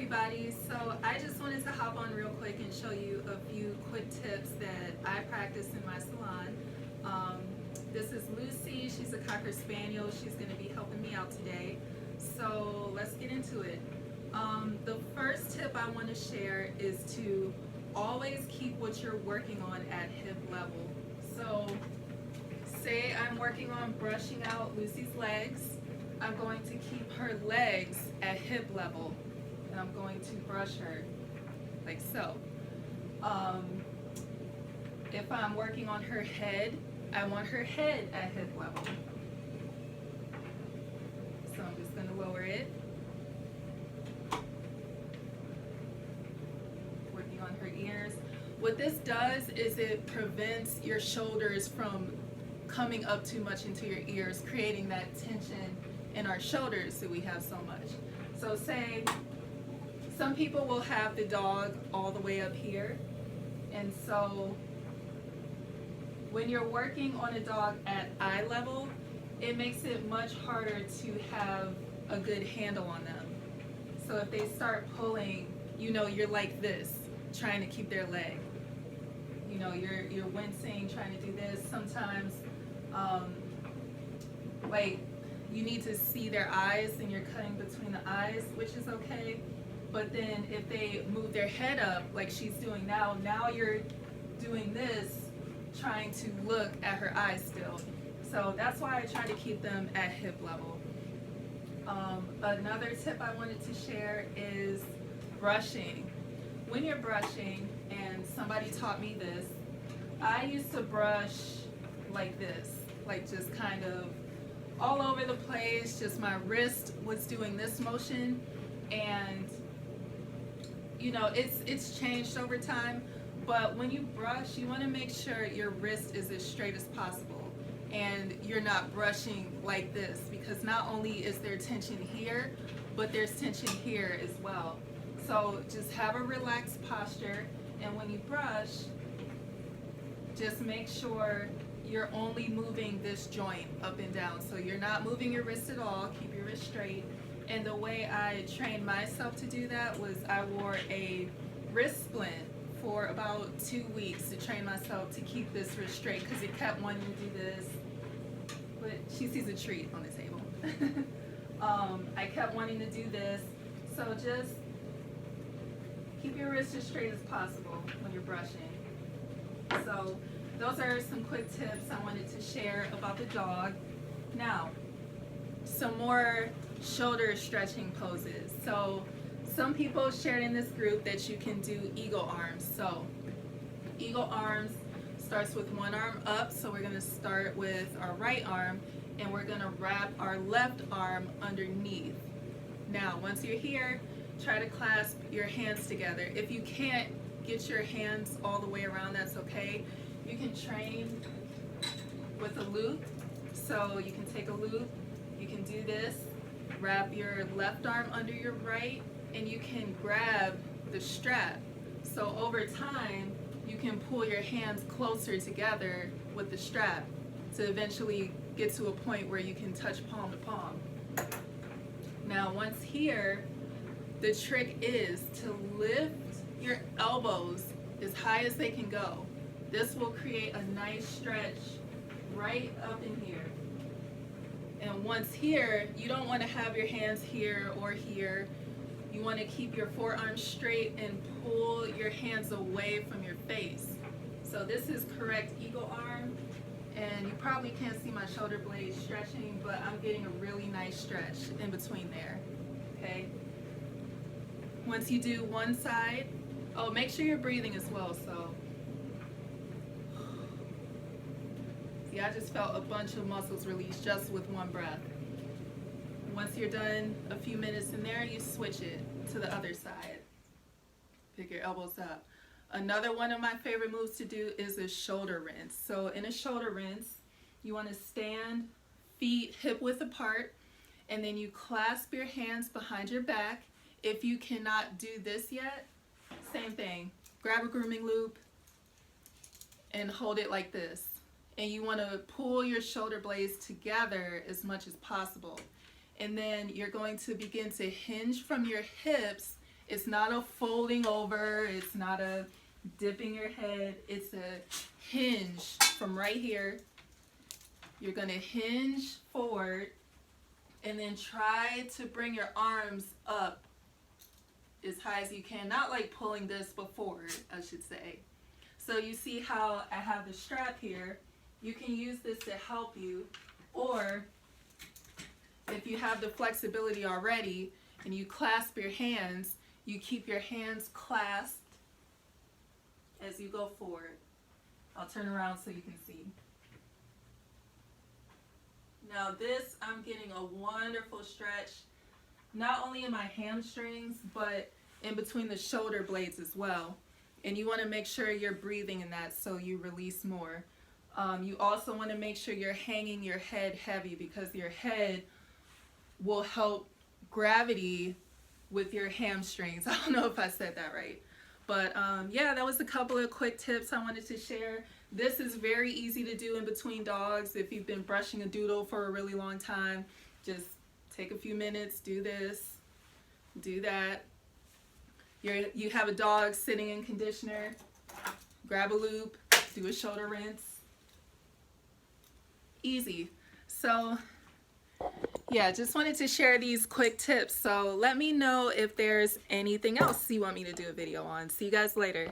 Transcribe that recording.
everybody. So I just wanted to hop on real quick and show you a few quick tips that I practice in my salon. This is Lucy. She's a Cocker Spaniel. She's going to be helping me out today. So let's get into it. The first tip I want to share is to always keep what you're working on at hip level. So say I'm working on brushing out Lucy's legs. I'm going to keep her legs at hip level, and I'm going to brush her like so. If I'm working on her head, I want her head at hip level. So I'm just going to lower it. Working on her ears. What this does is it prevents your shoulders from coming up too much into your ears, creating that tension in our shoulders that we have so much. So say some people will have the dog all the way up here, and so when you're working on a dog at eye level, it makes it much harder to have a good handle on them. So if they start pulling, you know, you're like this, trying to keep their leg. You know, you're wincing, trying to do this. Sometimes, like, you need to see their eyes and you're cutting between the eyes, which is okay. But then if they move their head up like she's doing now you're doing this, trying to look at her eyes still. So that's why I try to keep them at hip level. Another tip I wanted to share is brushing. When you're brushing, and somebody taught me this, I used to brush like this, like just kind of all over the place, just my wrist was doing this motion, and you know, it's changed over time, but when you brush, you want to make sure your wrist is as straight as possible and you're not brushing like this, because not only is there tension here, but there's tension here as well. So just have a relaxed posture, and when you brush, just make sure you're only moving this joint up and down. So you're not moving your wrist at all. Keep your wrist straight. And the way I trained myself to do that was I wore a wrist splint for about 2 weeks to train myself to keep this wrist straight, because it kept wanting to do this. But she sees a treat on the table. I kept wanting to do this. So just keep your wrist as straight as possible when you're brushing. So those are some quick tips I wanted to share about the dog. Now, some more shoulder stretching poses. So some people shared in this group that you can do eagle arms. So eagle arms starts with one arm up. So we're going to start with our right arm, and we're going to wrap our left arm underneath. Now, once you're here, try to clasp your hands together. If you can't get your hands all the way around, that's okay. You can train with a loop. So you can take a loop, you can do this, wrap your left arm under your right, and you can grab the strap. So over time, you can pull your hands closer together with the strap to eventually get to a point where you can touch palm to palm. Now, once here, the trick is to lift your elbows as high as they can go. This will create a nice stretch right up in here. And once here, you don't want to have your hands here or here. You want to keep your forearms straight and pull your hands away from your face. So this is correct eagle arm, and you probably can't see my shoulder blades stretching, but I'm getting a really nice stretch in between there, okay? Once you do one side, oh, make sure you're breathing as well, so. See, I just felt a bunch of muscles release just with one breath. Once you're done a few minutes in there, you switch it to the other side. Pick your elbows up. Another one of my favorite moves to do is a shoulder rinse. So in a shoulder rinse, you want to stand, feet hip width apart, and then you clasp your hands behind your back. If you cannot do this yet, same thing. Grab a grooming loop and hold it like this. And you want to pull your shoulder blades together as much as possible. And then you're going to begin to hinge from your hips It's not a folding over, it's not a dipping your head, it's a hinge from right here. You're gonna hinge forward and then try to bring your arms up as high as you can, not like pulling this before, I should say. So you see how I have the strap here. You can use this to help you, or if you have the flexibility already and you clasp your hands, you keep your hands clasped as you go forward. I'll turn around so you can see. Now this, I'm getting a wonderful stretch, not only in my hamstrings, but in between the shoulder blades as well. And you want to make sure you're breathing in that so you release more. You also want to make sure you're hanging your head heavy, because your head will help gravity with your hamstrings. I don't know if I said that right. But yeah, that was a couple of quick tips I wanted to share. This is very easy to do in between dogs. If you've been brushing a doodle for a really long time, just take a few minutes, do this, do that. You have a dog sitting in conditioner, grab a loop, do a shoulder rinse. Easy. So yeah, just wanted to share these quick tips. So let me know if there's anything else you want me to do a video on. See you guys later.